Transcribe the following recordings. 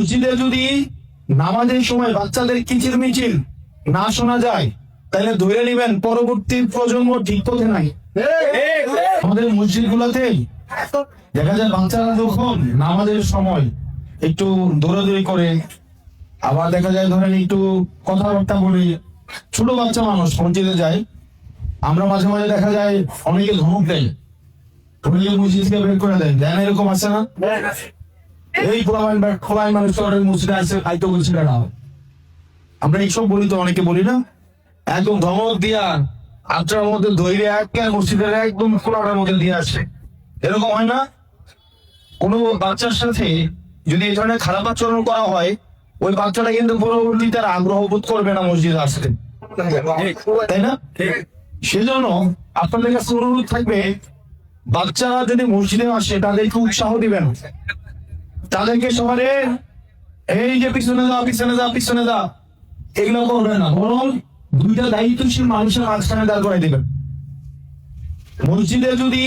মসজিদে যদি নামাজের সময় বাচ্চাদের কিচিরমিচির না শোনা যায় তাহলে ধরে নেবেন পরবর্তী প্রজন্ম ঠিক পথে নাই। আমাদের মসজিদ গুলাতে দেখা যায় বাচ্চারা যখন নামাজের সময় একটু দৌড়াদৌড়ি করে, আবার দেখা যায় ধরেন একটু কথাবার্তা বলে, ছোট বাচ্চা মানুষ মসজিদে যায়, আমরা মাঝে মাঝে দেখা যায় অনেকে ধমক দেয়, অনেকে মসজিদ থেকে বের করে দেয়, দেয় না? এরকম আছে না? এই খোলাই মানুষ মসজিদে আছে খাইতে বলছে না, আমরা এইসব বলি তো, অনেকে বলি না, একদম ধমক দিয়া আটটার মধ্যে ধৈর্য একটা মসজিদের একদম খোলাটার মধ্যে দিয়ে আসে, এরকম হয় না? কোনো বাচ্চার সাথে যদি এই ধরনের খারাপ আচরণ করা হয়, ওই বাচ্চাটা কিন্তু পরবর্তীতে আর আগ্রহ বোধ করবে না মসজিদে আসতে, তাই না? সেজন্য আপনাদের কাছে অনুরোধ থাকবে, বাচ্চারা যদি মসজিদে আসে তাদেরকে উৎসাহ দিবেন, তাদেরকে সবারে এই যে পিছনে যা পিছনে যা পিছনে যা এগুলো করবে না, বরং দুইটা দায়িত্বশীল মানুষের মাঝখানে দাঁড় করে দিবেন। মসজিদে যদি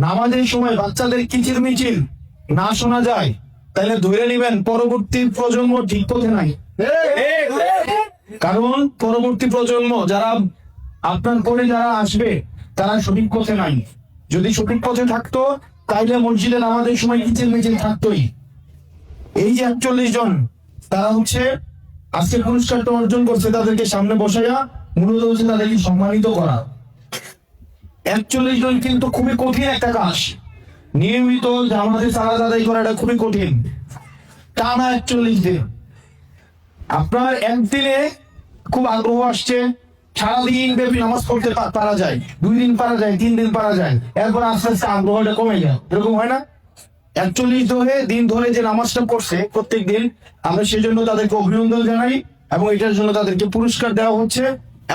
নামাজের সময় বাচ্চাদের কিচিরমিচির না শোনা যায় তাহলে ধরে নেবেন পরবর্তী প্রজন্ম ঠিক পথে নাই। কারণ পরবর্তী প্রজন্ম যারা আপনার পরে যারা আসবে তারা সঠিক পথে নাই। যদি সঠিক পথে থাকতো তাইলে মসজিদে নামাজের সময় কিচিরমিচির থাকতোই। এই যে 41 জন, তারা হচ্ছে আজকে পুরস্কারটা অর্জন করছে, তাদেরকে সামনে বসাইয়া মূলত হচ্ছে তাদেরকে সম্মানিত করা। 41 জন কিন্তু খুবই কঠিন একটা কাজ, নিয়মিত জামাতে সালাত আদায় করাটা খুবই কঠিন। টানা 41 দিন, আপনার একদিনে খুব আগ্রহ আসছে, সারাদিন ব্যাপী নামাজ পড়তে পারা যায়, 2 দিন পারা যায়, 3 দিন পারা যায়, এরপর আস্তে আস্তে আগ্রহটা কমে যায়, এরকম হয় না? 41 দিন ধরে যে নামাজটা পড়ছে প্রত্যেক দিন, আমরা সেজন্য তাদেরকে অভিনন্দন জানাই এবং এটার জন্য তাদেরকে পুরস্কার দেওয়া হচ্ছে।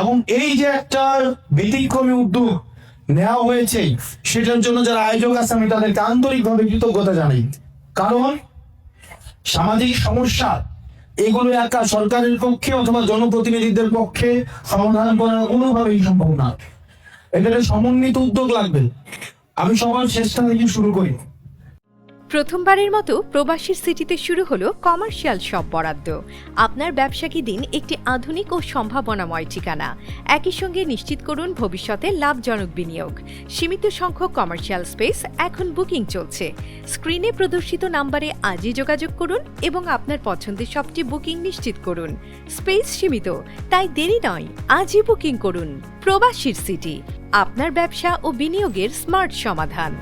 এবং এই যে একটা ব্যতিক্রমী উদ্যোগ নেওয়া হয়েছে, সেটার জন্য যারা আয়োজক আছে আমি তাদেরকে আন্তরিকভাবে কৃতজ্ঞতা জানাই। কারণ সামাজিক সমস্যা এগুলো একা সরকারের পক্ষে অথবা জনপ্রতিনিধিদের পক্ষে সমাধান করা কোনোভাবেই সম্ভব না, এখানে সমন্বিত উদ্যোগ লাগবে। আমি সবার চেষ্টা থেকে শুরু করি। প্রথমবারের মতো প্রবাসীর সিটিতে শুরু হলো কমার্শিয়াল শপ বরাদ্দ। আপনার ব্যবসাকে দিন একটি আধুনিক ও সম্ভাবনাময় ঠিকানা। একই সঙ্গে নিশ্চিত করুন ভবিষ্যতে লাভজনক বিনিয়োগ। সীমিত সংখ্যক কমার্শিয়াল স্পেস এখন বুকিং চলছে। স্ক্রিনে প্রদর্শিত নাম্বারে আজই যোগাযোগ করুন এবং আপনার পছন্দের শপটি বুকিং নিশ্চিত করুন। স্পেস সীমিত, তাই দেরি নয়, আজই বুকিং করুন। প্রবাসীর সিটি, আপনার ব্যবসা ও বিনিয়োগের স্মার্ট সমাধান।